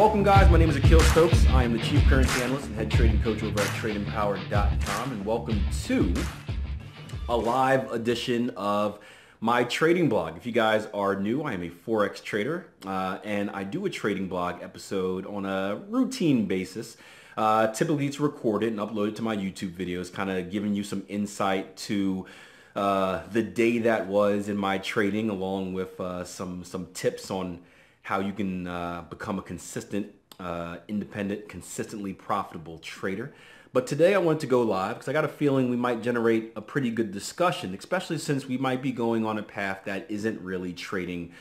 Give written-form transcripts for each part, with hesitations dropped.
Welcome guys, my name is Akil Stokes. I am the Chief Currency Analyst and Head Trading Coach over at TradingPower.com, and welcome to a live edition of my trading blog. If you guys are new, I am a Forex trader and I do a trading blog episode on a routine basis. Typically it's recorded and uploaded to my YouTube videos, kind of giving you some insight to the day that was in my trading, along with some tips on how you can become a consistent, independent, consistently profitable trader. But today I wanted to go live because I got a feeling we might generate a pretty good discussion, especially since we might be going on a path that isn't really trading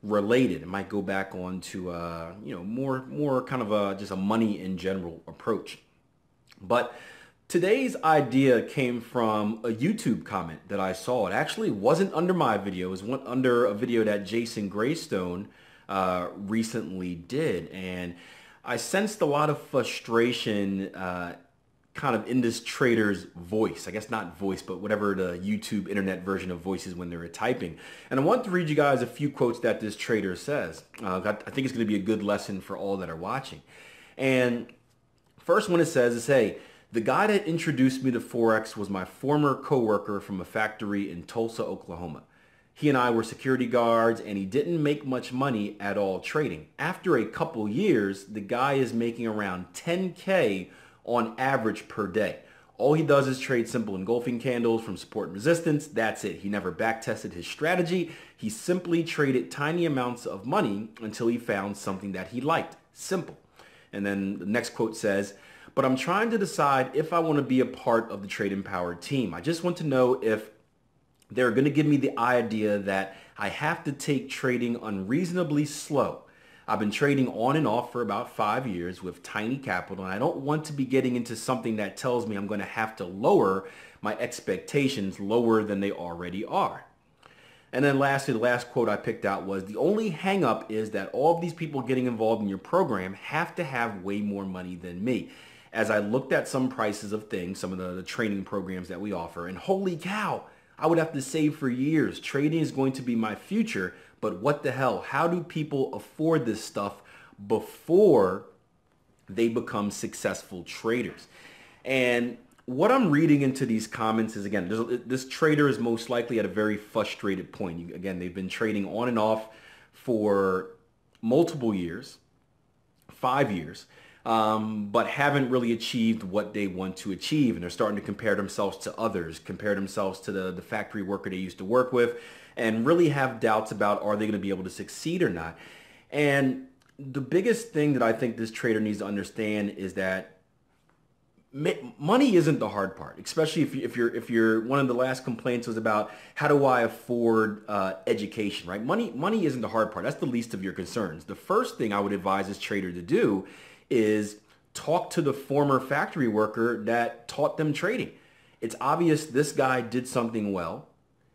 related. It might go back on to more kind of just a money in general approach. But today's idea came from a YouTube comment that I saw. It actually wasn't under my video. It was under a video that Graystone recently did, and I sensed a lot of frustration kind of in this trader's voice. I guess not voice, but whatever the YouTube internet version of voice is when they're typing. And I want to read you guys a few quotes that this trader says. I think it's going to be a good lesson for all that are watching. And first one it says is, hey, the guy that introduced me to Forex was my former coworker from a factory in Tulsa, Oklahoma. He and I were security guards, and he didn't make much money at all trading. After a couple years, the guy is making around 10K on average per day. All he does is trade simple engulfing candles from support and resistance. That's it. He never back tested his strategy. He simply traded tiny amounts of money until he found something that he liked. Simple. And then the next quote says, but I'm trying to decide if I want to be a part of the Trading Power team. I just want to know if they're going to give me the idea that I have to take trading unreasonably slow. I've been trading on and off for about 5 years with tiny capital, and I don't want to be getting into something that tells me I'm going to have to lower my expectations lower than they already are. And then lastly, the last quote I picked out was, the only hang up is that all of these people getting involved in your program have to have way more money than me. As I looked at some prices of things, some of the training programs that we offer, and holy cow, I would have to save for years. Trading is going to be my future, but what the hell? How do people afford this stuff before they become successful traders? And what I'm reading into these comments is, again, this trader is most likely at a very frustrated point. Again, they've been trading on and off for multiple years, 5 years. But haven't really achieved what they want to achieve. And they're starting to compare themselves to others, compare themselves to the factory worker they used to work with, and really have doubts about, are they going to be able to succeed or not? And the biggest thing that I think this trader needs to understand is that money isn't the hard part, especially if you're one of the last complaints was about how do I afford education, right? Money isn't the hard part. That's the least of your concerns. The first thing I would advise this trader to do is talk to the former factory worker that taught them trading. It's obvious this guy did something well.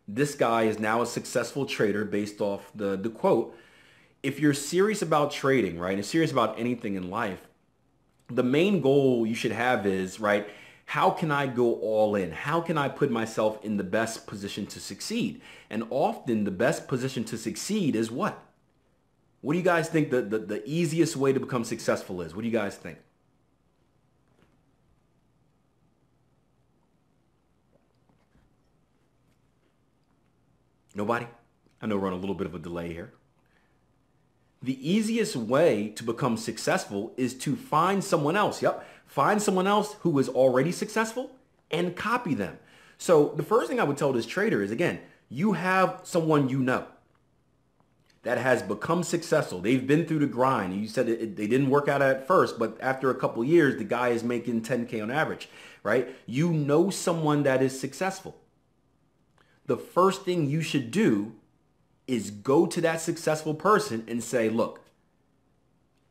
This guy is now a successful trader based off the quote. If you're serious about trading, right, and serious about anything in life, the main goal you should have is, right, how can I go all in? How can I put myself in the best position to succeed? And often the best position to succeed is what? What do you guys think the easiest way to become successful is? What do you guys think? Nobody? I know we're on a little bit of a delay here. The easiest way to become successful is to find someone else. Yep. Find someone else who is already successful and copy them. So the first thing I would tell this trader is, again, you have someone you know that has become successful. They've been through the grind. You said they didn't work out at first, but after a couple of years, the guy is making 10K on average, right? You know someone that is successful. The first thing you should do is go to that successful person and say, look,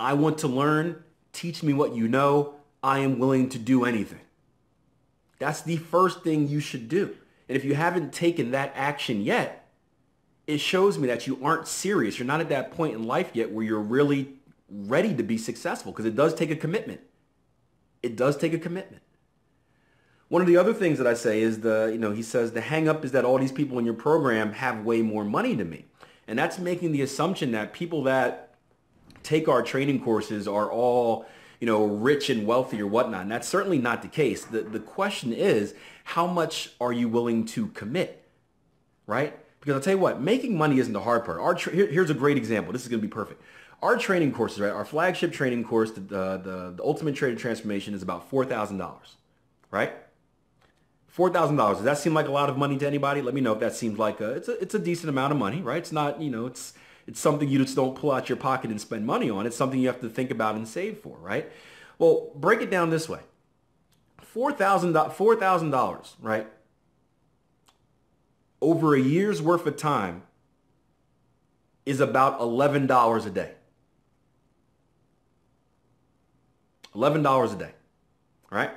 I want to learn. Teach me what you know. I am willing to do anything. That's the first thing you should do. And if you haven't taken that action yet, it shows me that you aren't serious. You're not at that point in life yet where you're really ready to be successful, because it does take a commitment. It does take a commitment. One of the other things that I say is he says the hang up is that all these people in your program have way more money than me. And that's making the assumption that people that take our training courses are all, rich and wealthy or whatnot. And that's certainly not the case. The question is, how much are you willing to commit, right? Because I'll tell you what, making money isn't the hard part. Here's a great example. This is going to be perfect. Our training courses, right? Our flagship training course, the Ultimate Trader Transformation, is about $4,000, right? $4,000. Does that seem like a lot of money to anybody? Let me know if that seems like it's a decent amount of money, right? It's not, it's something you just don't pull out your pocket and spend money on. It's something you have to think about and save for, right? Well, break it down this way. $4,000, right? Over a year's worth of time is about $11 a day. $11 a day, right?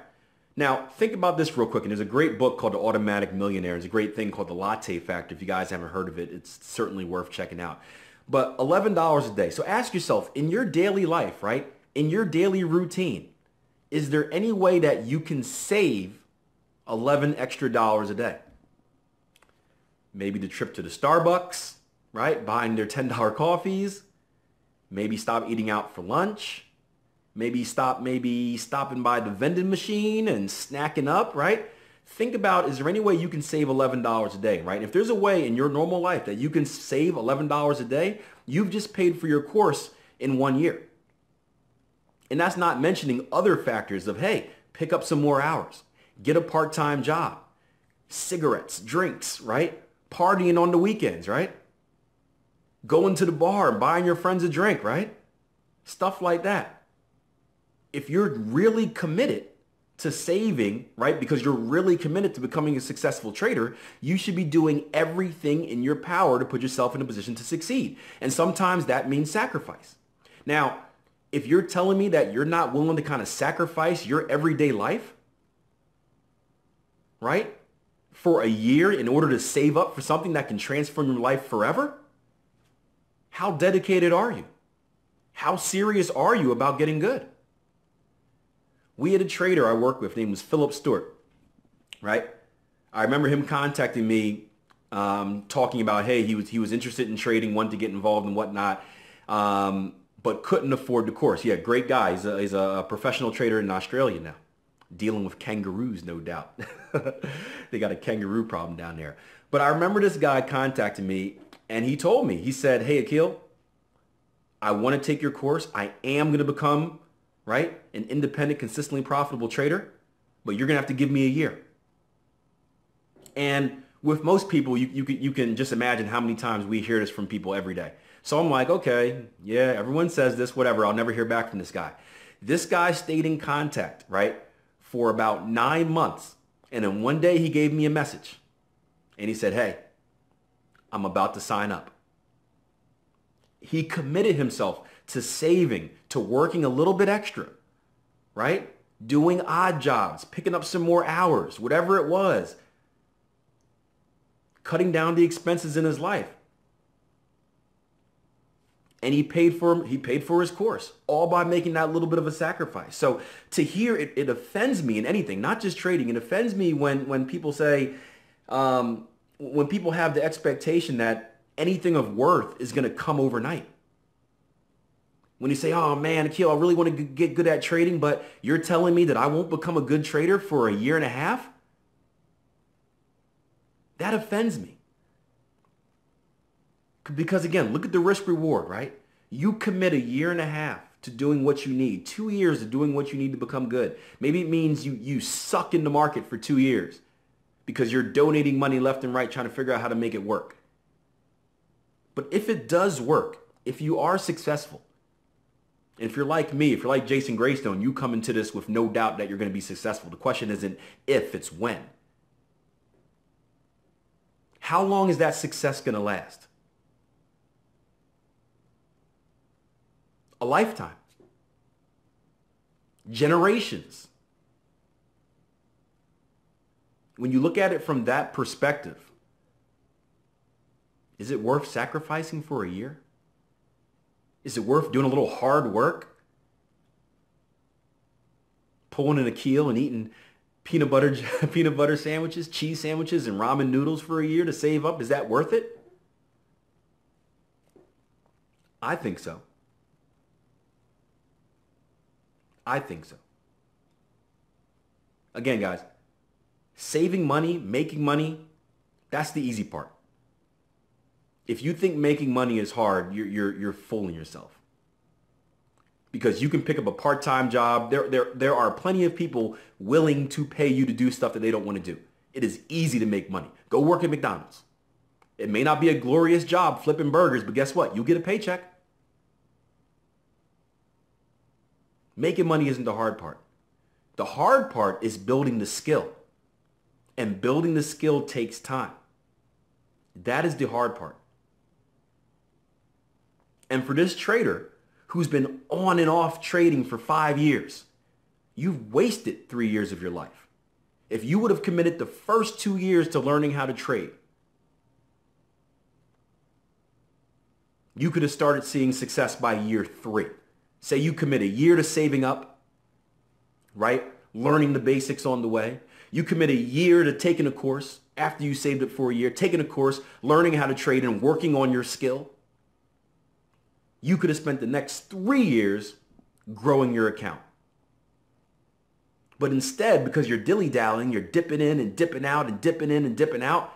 Now, think about this real quick. And there's a great book called The Automatic Millionaire. There's a great thing called The Latte Factor. If you guys haven't heard of it, it's certainly worth checking out. But $11 a day. So ask yourself, in your daily life, right? In your daily routine, is there any way that you can save $11 extra a day? Maybe the trip to the Starbucks, right? Buying their $10 coffees. Maybe stop eating out for lunch. Maybe stopping by the vending machine and snacking up, right? Think about, is there any way you can save $11 a day, right? If there's a way in your normal life that you can save $11 a day, you've just paid for your course in 1 year. And that's not mentioning other factors of, hey, pick up some more hours, get a part-time job, cigarettes, drinks, right? Partying on the weekends, right? Going to the bar, buying your friends a drink, right? Stuff like that. If you're really committed to saving, right, because you're really committed to becoming a successful trader, you should be doing everything in your power to put yourself in a position to succeed. And sometimes that means sacrifice. Now, if you're telling me that you're not willing to kind of sacrifice your everyday life, right, for a year in order to save up for something that can transform your life forever, how dedicated are you? How serious are you about getting good? We had a trader I worked with, his name was Philip Stewart, right? I remember him contacting me, talking about, hey, he was interested in trading, wanted to get involved and whatnot, but couldn't afford the course. Yeah, great guy. He's a professional trader in Australia now, dealing with kangaroos, no doubt. They got a kangaroo problem down there. But I remember this guy contacting me, and he told me, he said, hey, Akil, I want to take your course. I am going to become, right, an independent, consistently profitable trader, but you're going to have to give me a year. And with most people, you can just imagine how many times we hear this from people every day. So I'm like, okay, yeah, everyone says this, whatever. I'll never hear back from this guy. This guy stayed in contact, right, for about 9 months. And then one day he gave me a message and he said, hey, I'm about to sign up. He committed himself to saving, to working a little bit extra, right? Doing odd jobs, picking up some more hours, whatever it was, cutting down the expenses in his life. And he paid for his course, all by making that little bit of a sacrifice. So to hear it offends me in anything, not just trading. It offends me when people say, when people have the expectation that anything of worth is going to come overnight. When you say, oh man, Akil, I really want to get good at trading, but you're telling me that I won't become a good trader for a year and a half? That offends me. Because again, look at the risk reward, right? You commit a year and a half to doing what you need, 2 years of doing what you need to become good. Maybe it means you suck in the market for 2 years because you're donating money left and right trying to figure out how to make it work. But if it does work, if you are successful, and if you're like me, if you're like Jason Graystone, you come into this with no doubt that you're going to be successful. The question isn't if, it's when. How long is that success going to last? A lifetime. Generations. When you look at it from that perspective, is it worth sacrificing for a year? Is it worth doing a little hard work? Pulling an Akil and eating peanut butter sandwiches, cheese sandwiches, and ramen noodles for a year to save up? Is that worth it? I think so. I think so. Again, guys, saving money, making money, that's the easy part. If you think making money is hard, you're fooling yourself. Because you can pick up a part-time job. There are plenty of people willing to pay you to do stuff that they don't want to do. It is easy to make money. Go work at McDonald's. It may not be a glorious job flipping burgers, but guess what? You'll get a paycheck. Making money isn't the hard part. The hard part is building the skill. And building the skill takes time. That is the hard part. And for this trader who's been on and off trading for 5 years, you've wasted 3 years of your life. If you would have committed the first 2 years to learning how to trade, you could have started seeing success by year 3. Say you commit a year to saving up, right? Learning the basics on the way. You commit a year to taking a course after you saved it for a year, taking a course, learning how to trade and working on your skill. You could have spent the next 3 years growing your account. But instead, because you're dilly-dallying, you're dipping in and dipping out and dipping in and dipping out,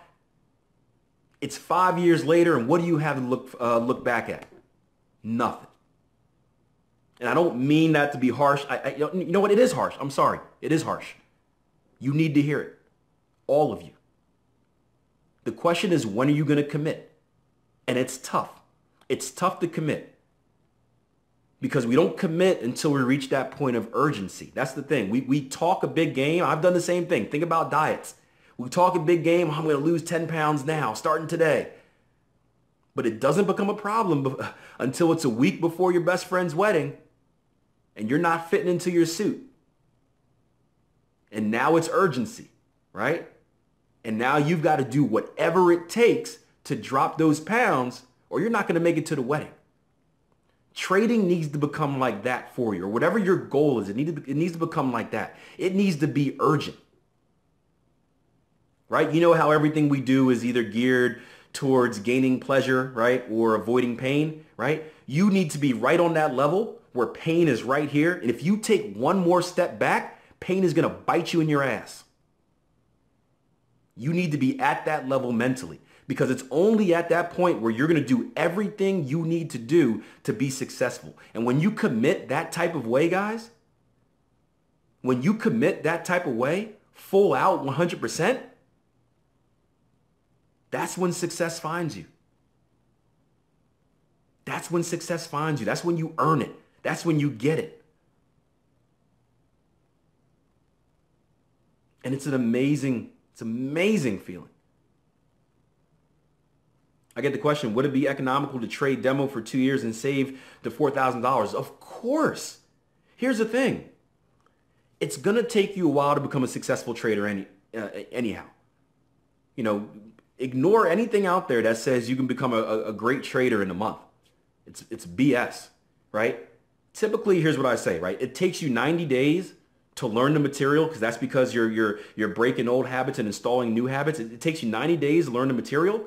it's 5 years later, and what do you have to look back at? Nothing. And I don't mean that to be harsh. You know what? It is harsh. I'm sorry. It is harsh. You need to hear it. All of you. The question is, when are you going to commit? And it's tough. It's tough to commit. Because we don't commit until we reach that point of urgency. That's the thing. We talk a big game. I've done the same thing. Think about diets. We talk a big game. I'm going to lose 10 pounds now, starting today. But it doesn't become a problem until it's a week before your best friend's wedding and you're not fitting into your suit. And now it's urgency, right? And now you've got to do whatever it takes to drop those pounds or you're not going to make it to the wedding. Trading needs to become like that for you, or whatever your goal is. It needs to become like that. It needs to be urgent, right? You know how everything we do is either geared towards gaining pleasure, right, or avoiding pain, right? You need to be right on that level where pain is right here. And if you take one more step back, pain is going to bite you in your ass. You need to be at that level mentally. Because it's only at that point where you're going to do everything you need to do to be successful. And when you commit that type of way, guys, when you commit that type of way, full out 100%, that's when success finds you. That's when success finds you. That's when you earn it. That's when you get it. And it's an amazing feeling. I get the question, would it be economical to trade demo for 2 years and save the $4,000? Of course. Here's the thing. It's going to take you a while to become a successful trader anyhow. You know, ignore anything out there that says you can become a great trader in a month. It's BS, right? Typically, here's what I say, right? It takes you 90 days to learn the material because that's because you're breaking old habits and installing new habits. It takes you 90 days to learn the material.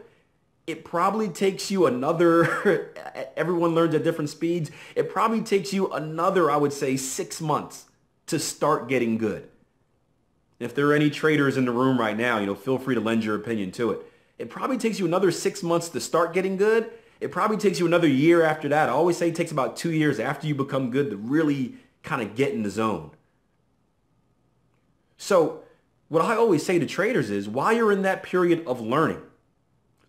It probably takes you another, everyone learns at different speeds. It probably takes you another, I would say, 6 months to start getting good. If there are any traders in the room right now, you know, feel free to lend your opinion to it. It probably takes you another 6 months to start getting good. It probably takes you another year after that. I always say it takes about 2 years after you become good to really kind of get in the zone. So what I always say to traders is while you're in that period of learning,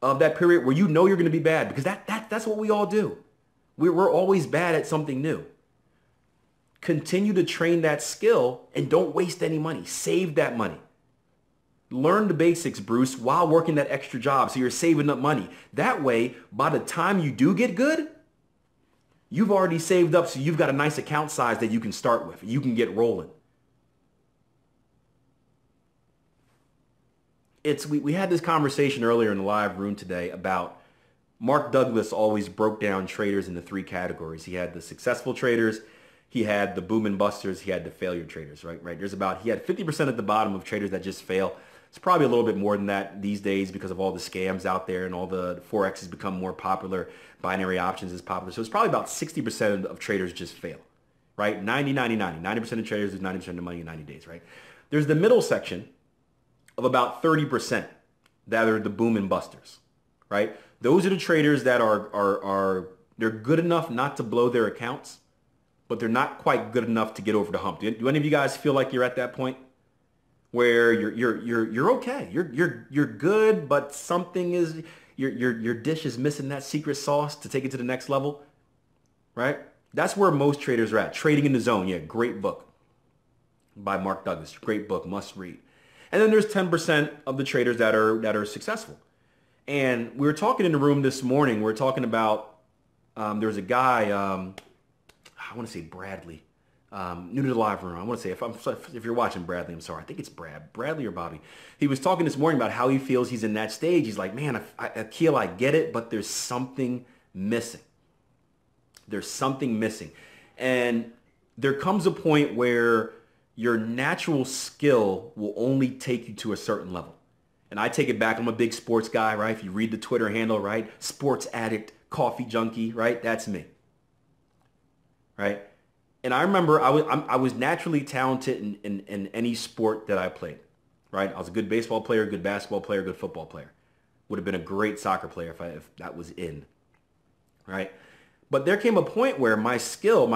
of that period where you know you're going to be bad, because that's what we all do. We're always bad at something new. Continue to train that skill and don't waste any money. Save that money. Learn the basics, Bruce, while working that extra job so you're saving up money. That way, by the time you do get good, you've already saved up so you've got a nice account size that you can start with. You can get rolling. We had this conversation earlier in the live room today about Mark Douglas always broke down traders into 3 categories. He had the successful traders, he had the boom and busters, he had the failure traders, right? He had 50% at the bottom of traders that just fail. It's probably a little bit more than that these days because of all the scams out there and all the Forex has become more popular. Binary options is popular. So it's probably about 60% of traders just fail. right? 90, 90, 90. 90% of traders lose 90% of the money in 90 days, right? There's the middle section of about 30% that are the boom and busters, right? Those are the traders that they're good enough not to blow their accounts, but they're not quite good enough to get over the hump. Do any of you guys feel like you're at that point where you're okay? You're good, but something is your dish is missing that secret sauce to take it to the next level, right? That's where most traders are at. Trading in the Zone, yeah, great book by Mark Douglas. Great book, must read. And then there's 10% of the traders that are successful. And we were talking in the room this morning. We were talking about there was a guy, I want to say Bradley, new to the live room. I want to say if you're watching Bradley, I'm sorry. I think it's Bradley or Bobby. He was talking this morning about how he feels he's in that stage. He's like, man, Akil, I get it, but there's something missing. There's something missing. And there comes a point where your natural skill will only take you to a certain level. And I take it back. I'm a big sports guy, right? If you read the Twitter handle, right? Sports addict, coffee junkie, right? That's me, right? And I remember I was naturally talented in any sport that I played, right? I was a good baseball player, good basketball player, good football player. Would have been a great soccer player if that was in, right? But there came a point where my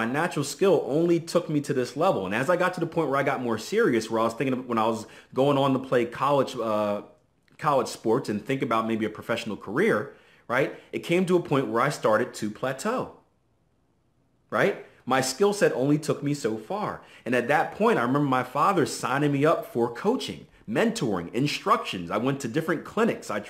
natural skill only took me to this level. And as I got to the point where I got more serious, where I was thinking of when I was going on to play college sports and think about maybe a professional career, right? It came to a point where I started to plateau, right? My skill set only took me so far. And at that point, I remember my father signing me up for coaching, mentoring, instructions. I went to different clinics. I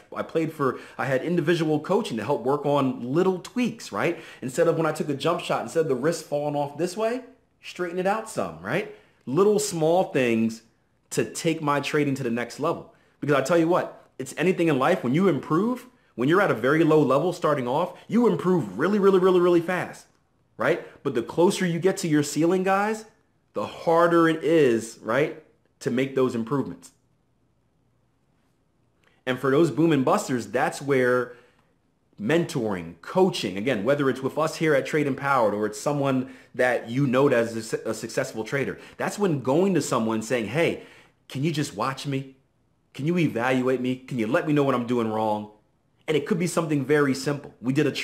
had individual coaching to help work on little tweaks, right? Instead of when I took a jump shot, instead of the wrist falling off this way, straighten it out some, right? Little small things to take my trading to the next level. Because I tell you what, it's anything in life. When you improve, when you're at a very low level starting off, you improve really, really, really, really fast, right? But the closer you get to your ceiling, guys, the harder it is, right, to make those improvements. And for those boom and busters, that's where mentoring, coaching, again, whether it's with us here at Trade Empowered or it's someone that you know as a successful trader, that's when going to someone saying, hey, can you just watch me? Can you evaluate me? Can you let me know what I'm doing wrong? And it could be something very simple. We did a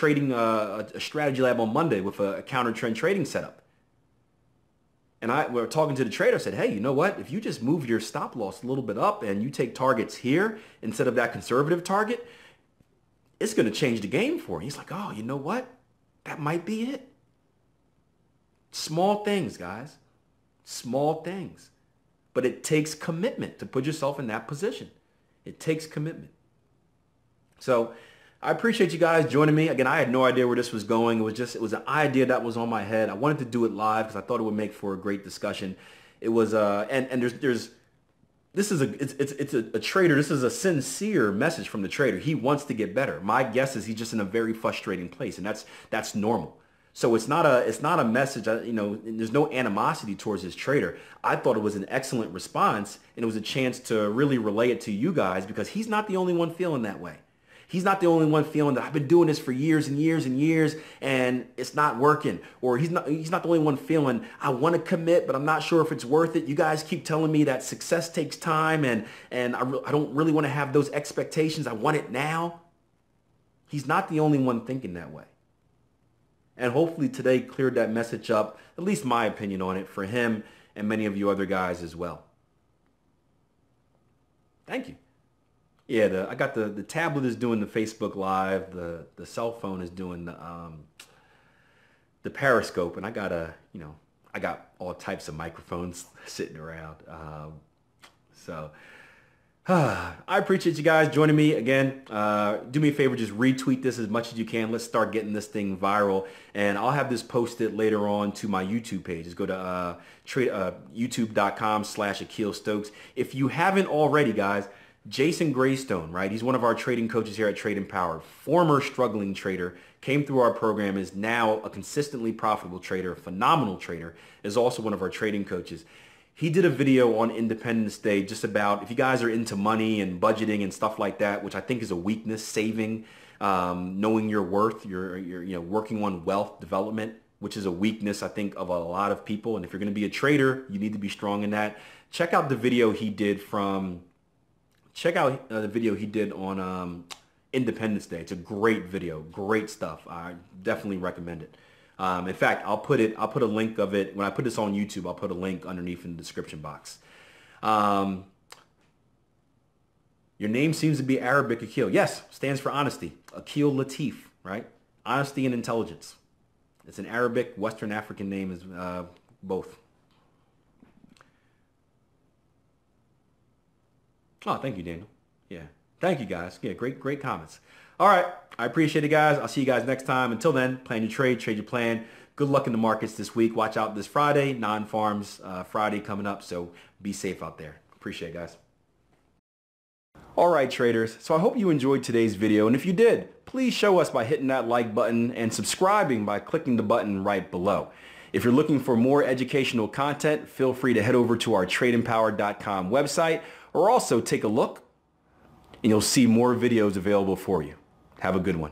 strategy lab on Monday with a counter trend trading setup. And we were talking to the trader. I said, hey, you know what? If you just move your stop loss a little bit up and you take targets here instead of that conservative target, it's going to change the game for you. He's like, oh, you know what? That might be it. Small things, guys. Small things. But it takes commitment to put yourself in that position. It takes commitment. So I appreciate you guys joining me. Again, I had no idea where this was going. It was an idea that was on my head. I wanted to do it live because I thought it would make for a great discussion. It was it's a trader. This is a sincere message from the trader. He wants to get better. My guess is he's just in a very frustrating place, and that's normal. So it's not a message, there's no animosity towards this trader. I thought it was an excellent response, and it was a chance to really relay it to you guys because he's not the only one feeling that way. He's not the only one feeling that I've been doing this for years and years and years and it's not working. Or he's not the only one feeling I want to commit, but I'm not sure if it's worth it. You guys keep telling me that success takes time and I don't really want to have those expectations. I want it now. He's not the only one thinking that way. And hopefully today cleared that message up, at least my opinion on it, for him and many of you other guys as well. Thank you. Yeah, I got the tablet is doing the Facebook Live, the cell phone is doing the Periscope, and I got all types of microphones sitting around. I appreciate you guys joining me again. Do me a favor, just retweet this as much as you can. Let's start getting this thing viral, and I'll have this posted later on to my YouTube page. Just go to youtube.com/Akil Stokes. If you haven't already, guys, Jason Graystone, right? He's one of our trading coaches here at Trade Empowered. Former struggling trader, came through our program, is now a consistently profitable trader, a phenomenal trader, is also one of our trading coaches. He did a video on Independence Day just about if you guys are into money and budgeting and stuff like that, which I think is a weakness, saving, knowing your worth, you're working on wealth development, which is a weakness, I think, of a lot of people. And if you're going to be a trader, you need to be strong in that. Check out the video he did on Independence Day. It's a great video, great stuff. I definitely recommend it. In fact, I'll put a link of it when I put this on YouTube. I'll put a link underneath in the description box. Your name seems to be Arabic, Akil. Yes, stands for honesty. Akil Latif, right? Honesty and intelligence. It's an Arabic, Western African name, is both. Oh, thank you, Daniel. Yeah, thank you, guys. Yeah, great comments. All right, I appreciate it, guys. I'll see you guys next time. Until then, plan your trade your plan. Good luck in the markets this week. Watch out this Friday, non-farms Friday coming up, so be safe out there. Appreciate it, guys. All right, traders, so I hope you enjoyed today's video, and if you did, please show us by hitting that like button and subscribing by clicking the button right below. If you're looking for more educational content, feel free to head over to our TradingPower.com website, or also take a look and you'll see more videos available for you. Have a good one.